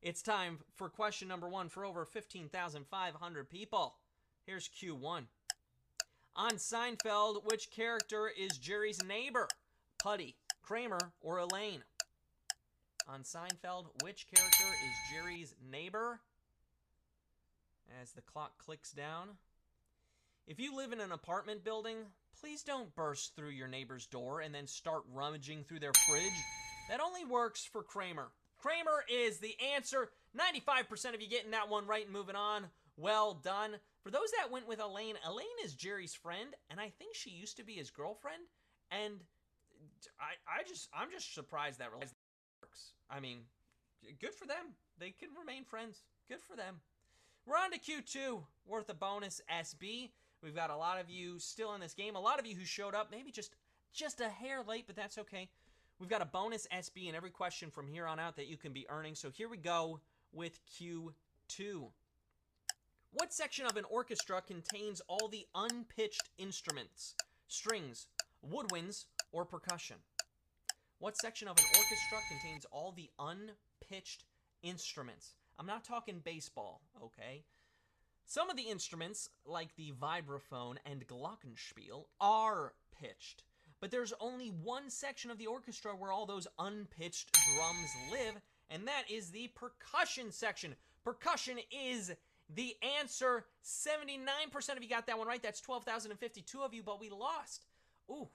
It's time for question number 1 for over 15,500 people. Here's Q1. On Seinfeld, which character is Jerry's neighbor? Putty, Kramer, or Elaine? On Seinfeld, which character is Jerry's neighbor? As the clock clicks down. If you live in an apartment building, please don't burst through your neighbor's door and then start rummaging through their fridge. That only works for Kramer. Kramer is the answer. 95% of you getting that one right and moving on. Well done. For those that went with Elaine, Elaine is Jerry's friend, and I think she used to be his girlfriend. And I'm just surprised that relationship works. I mean, good for them. They can remain friends. Good for them. We're on to Q2, worth a bonus SB. We've got a lot of you still in this game. A lot of you who showed up, maybe just a hair late, but that's okay. We've got a bonus SB in every question from here on out that you can be earning. So here we go with Q2. What section of an orchestra contains all the unpitched instruments? Strings, woodwinds, or percussion? What section of an orchestra contains all the unpitched instruments? I'm not talking baseball, okay? Some of the instruments, like the vibraphone and glockenspiel, are pitched. But there's only one section of the orchestra where all those unpitched drums live, and that is the percussion section. Percussion is the answer. 79% of you got that one right. That's 12,052 of you, but we lost.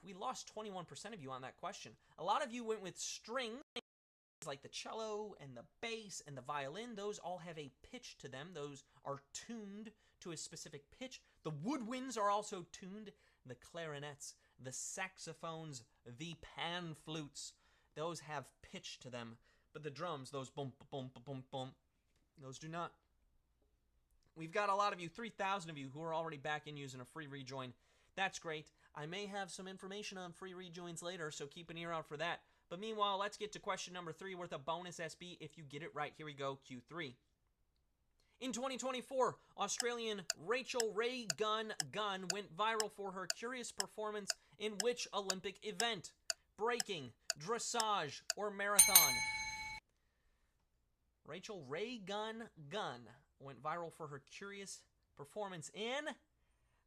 We lost 21% of you on that question. A lot of you went with strings, like the cello and the bass and the violin. Those all have a pitch to them. Those are tuned to a specific pitch. The woodwinds are also tuned. The clarinets, the saxophones, the pan flutes, those have pitch to them. But the drums, those boom, boom, boom, boom, those do not. We've got a lot of you, 3,000 of you, who are already back in using a free rejoin. That's great. I may have some information on free rejoins later, so keep an ear out for that. But meanwhile, let's get to question number 3, worth a bonus SB if you get it right. Here we go, Q3. In 2024, Australian Rachel Ray Gunn went viral for her curious performance in which Olympic event? Breaking, dressage, or marathon? Rachel Ray Gunn went viral for her curious performance in...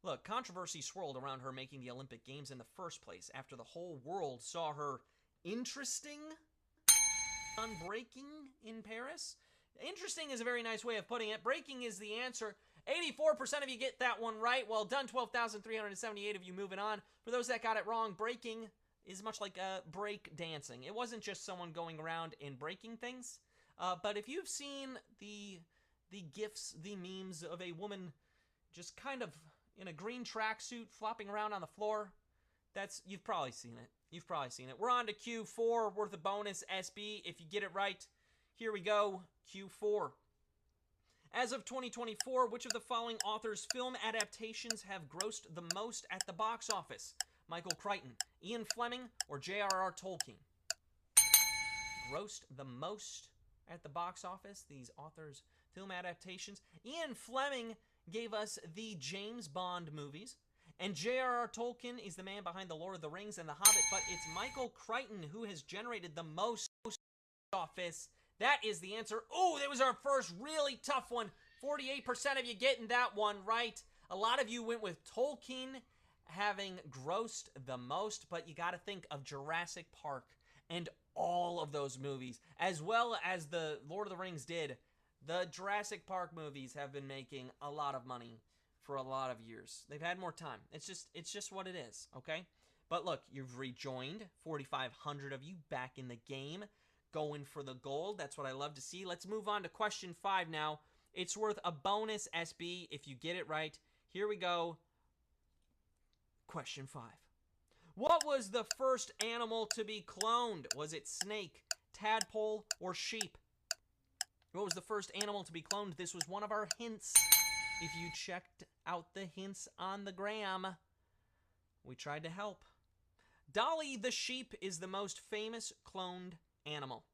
Look, controversy swirled around her making the Olympic Games in the first place after the whole world saw her interesting on breaking in Paris. Interesting is a very nice way of putting it. Breaking is the answer. 84% of you get that one right. Well done, 12,378 of you moving on. For those that got it wrong, breaking is much like break dancing. It wasn't just someone going around and breaking things. But if you've seen the GIFs, the memes of a woman just kind of in a green tracksuit flopping around on the floor, you've probably seen it. You've probably seen it. We're on to Q4, worth a bonus SB if you get it right. Here we go, Q4. As of 2024, which of the following authors' film adaptations have grossed the most at the box office? Michael Crichton, Ian Fleming, or J.R.R. Tolkien? Grossed the most at the box office, these authors' film adaptations. Ian Fleming gave us the James Bond movies, and J.R.R. Tolkien is the man behind The Lord of the Rings and The Hobbit, but it's Michael Crichton who has generated the most office. That is the answer. Oh, that was our first really tough one. 48% of you getting that one right. A lot of you went with Tolkien having grossed the most, but you got to think of Jurassic Park and all of those movies, as well as the Lord of the Rings did. The Jurassic Park movies have been making a lot of money for a lot of years. They've had more time. It's just what it is, okay? But look, you've rejoined. 4,500 of you back in the game, going for the gold. That's what I love to see. Let's move on to question 5 now. It's worth a bonus SB if you get it right. Here we go. Question 5. What was the first animal to be cloned? Was it snake, tadpole, or sheep? What was the first animal to be cloned? This was one of our hints. If you checked out the hints on the gram, we tried to help. Dolly the sheep is the most famous cloned animal,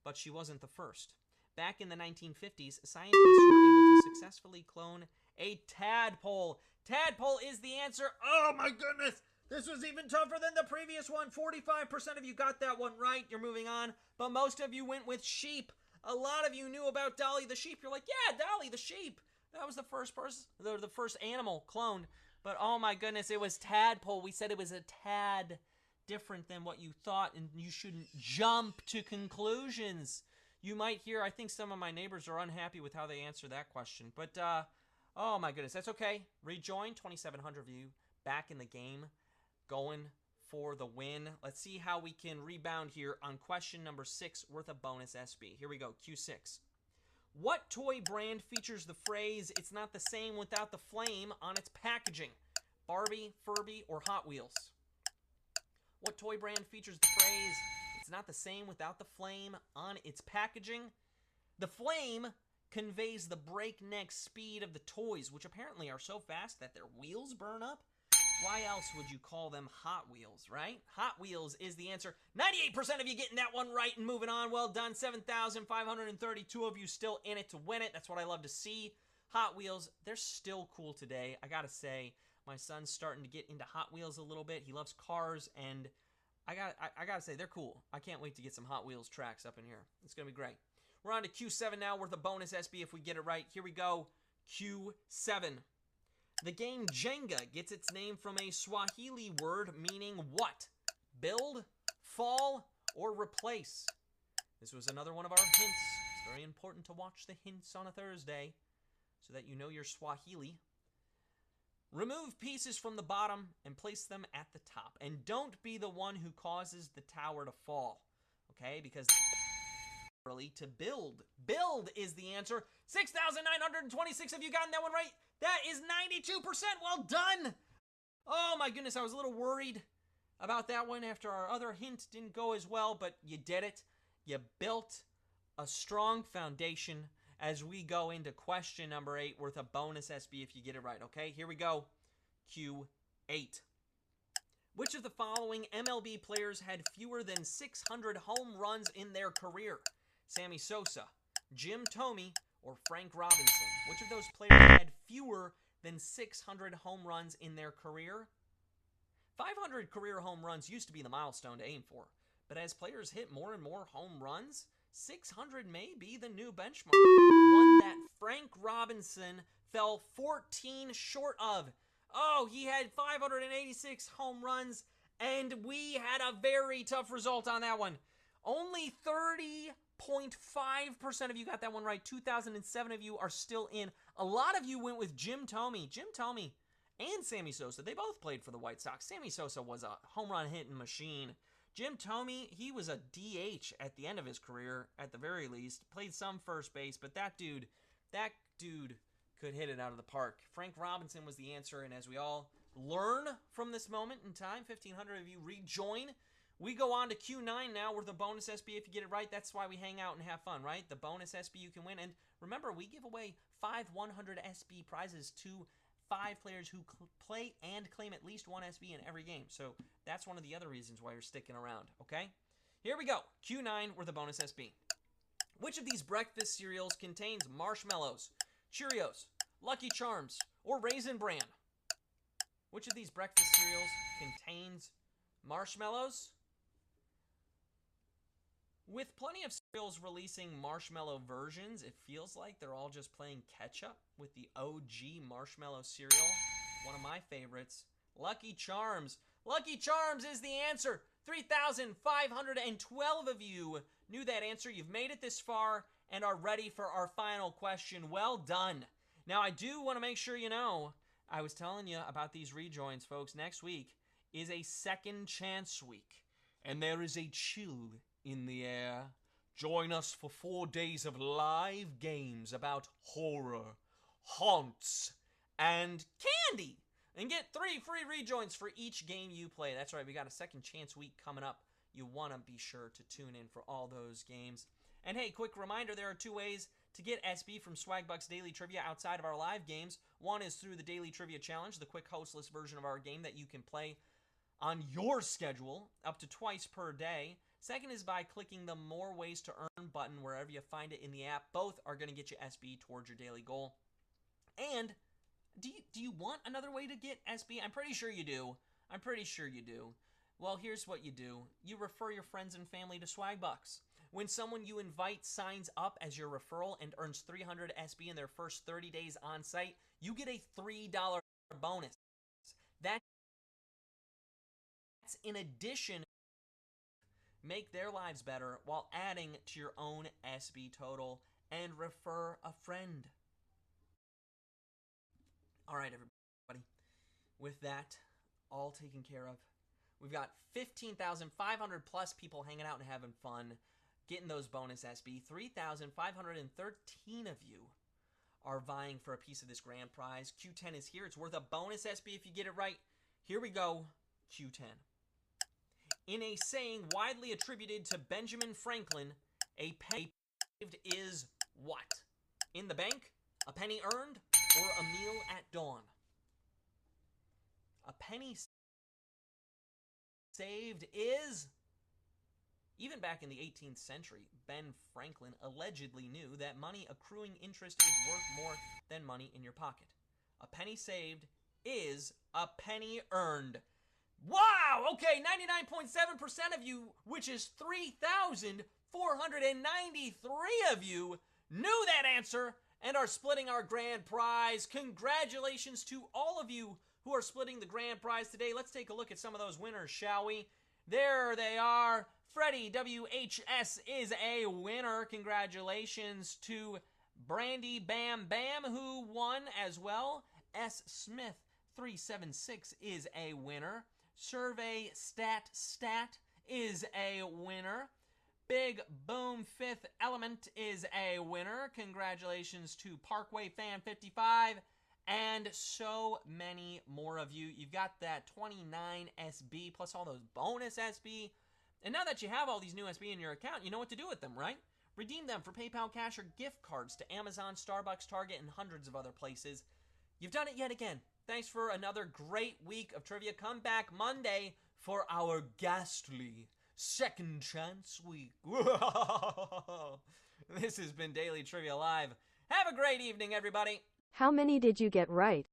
but she wasn't the first. Back in the 1950s, scientists were able to successfully clone a tadpole. Tadpole is the answer. Oh my goodness! This was even tougher than the previous one. 45% of you got that one right. You're moving on, but most of you went with sheep. A lot of you knew about Dolly the sheep. You're like, yeah, Dolly the sheep. That was the first person, the first animal cloned. But oh my goodness, it was tadpole. We said it was a tad different than what you thought, and you shouldn't jump to conclusions. You might hear, I think some of my neighbors are unhappy with how they answer that question. But, oh my goodness, that's okay. Rejoin, 2,700 of you back in the game, going for the win. Let's see how we can rebound here on question number 6, worth a bonus SB. Here we go, Q6. What toy brand features the phrase, "It's not the same without the flame" on its packaging? Barbie, Furby, or Hot Wheels? What toy brand features the phrase, "It's not the same without the flame" on its packaging? The flame conveys the breakneck speed of the toys, which apparently are so fast that their wheels burn up. Why else would you call them Hot Wheels, right? Hot Wheels is the answer. 98% of you getting that one right and moving on. Well done. 7,532 of you still in it to win it. That's what I love to see. Hot Wheels, they're still cool today. I gotta say, my son's starting to get into Hot Wheels a little bit. He loves cars, and I gotta say, they're cool. I can't wait to get some Hot Wheels tracks up in here. It's gonna be great. We're on to Q7 now, worth a bonus SB if we get it right. Here we go. Q7. The game Jenga gets its name from a Swahili word meaning what? Build, fall, or replace? This was another one of our hints. It's very important to watch the hints on a Thursday so that you know your Swahili. Remove pieces from the bottom and place them at the top. And don't be the one who causes the tower to fall. Okay? Because to build. Build is the answer. 6,926 of you gotten that one right. That is 92%. Well done. Oh my goodness, I was a little worried about that one after our other hint didn't go as well, but you did it. You built a strong foundation as we go into question number 8, worth a bonus SB if you get it right, okay? Here we go. Q8. Which of the following MLB players had fewer than 600 home runs in their career? Sammy Sosa, Jim Thome, or Frank Robinson? Which of those players had fewer than 600 home runs in their career? 500 career home runs used to be the milestone to aim for, but as players hit more and more home runs, 600 may be the new benchmark, one that Frank Robinson fell 14 short of. Oh, he had 586 home runs, and we had a very tough result on that one. Only 30.5% of you got that one right. 2,007 of you are still in. A lot of you went with Jim Thome. Jim Thome and Sammy Sosa, they both played for the White Sox. Sammy Sosa was a home run hitting machine. Jim Thome, he was a DH at the end of his career, at the very least. Played some first base, but that dude could hit it out of the park. Frank Robinson was the answer, and as we all learn from this moment in time, 1,500 of you rejoin. We go on to Q9 now with a bonus SB if you get it right. That's why we hang out and have fun, right? The bonus SB you can win. And remember, we give away 5 100 SB prizes to 5 players who play and claim at least 1 SB in every game. So that's one of the other reasons why you're sticking around, okay? Here we go. Q9 with a bonus SB. Which of these breakfast cereals contains marshmallows, Cheerios, Lucky Charms, or Raisin Bran? Which of these breakfast cereals contains marshmallows? With plenty of cereals releasing marshmallow versions, it feels like they're all just playing catch-up with the OG marshmallow cereal. One of my favorites, Lucky Charms. Lucky Charms is the answer. 3,512 of you knew that answer. You've made it this far and are ready for our final question. Well done. Now, I do want to make sure you know, I was telling you about these rejoins, folks. Next week is a second chance week, and there is a chill in the air. Join us for 4 days of live games about horror, haunts, and candy. And get 3 free rejoins for each game you play. That's right, we got a second chance week coming up. You want to be sure to tune in for all those games. And hey, quick reminder, there are 2 ways to get SB from Swagbucks Daily Trivia outside of our live games. One is through the Daily Trivia Challenge, the quick hostless version of our game that you can play on your schedule up to twice per day. Second is by clicking the More Ways to Earn button wherever you find it in the app. Both are going to get you SB towards your daily goal. And do you want another way to get SB? I'm pretty sure you do. Well, here's what you do. You refer your friends and family to Swagbucks. When someone you invite signs up as your referral and earns 300 SB in their first 30 days on site, you get a $3 bonus. That's in addition, make their lives better while adding to your own SB total and refer a friend. All right, everybody. With that all taken care of, we've got 15,500 plus people hanging out and having fun, getting those bonus SB. 3,513 of you are vying for a piece of this grand prize. Q10 is here. It's worth a bonus SB if you get it right. Here we go, Q10. In a saying widely attributed to Benjamin Franklin, a penny saved is what? In the bank, a penny earned, or a meal at dawn? A penny saved is... Even back in the 18th century, Ben Franklin allegedly knew that money accruing interest is worth more than money in your pocket. A penny saved is a penny earned. Wow! Okay, 99.7% of you, which is 3,493 of you, knew that answer and are splitting our grand prize. Congratulations to all of you who are splitting the grand prize today. Let's take a look at some of those winners, shall we? There they are. Freddie WHS is a winner. Congratulations to Brandy Bam Bam, who won as well. S. Smith 376 is a winner. Survey Stat is a winner. Big Boom Fifth Element is a winner. Congratulations to Parkway Fan 55 and so many more of you. You've got that 29 SB plus all those bonus SB. And now that you have all these new SB in your account, you know what to do with them, right? Redeem them for PayPal cash or gift cards to Amazon, Starbucks, Target, and hundreds of other places. You've done it yet again. Thanks for another great week of trivia. Come back Monday for our ghastly second chance week. This has been Daily Trivia Live. Have a great evening, everybody. How many did you get right?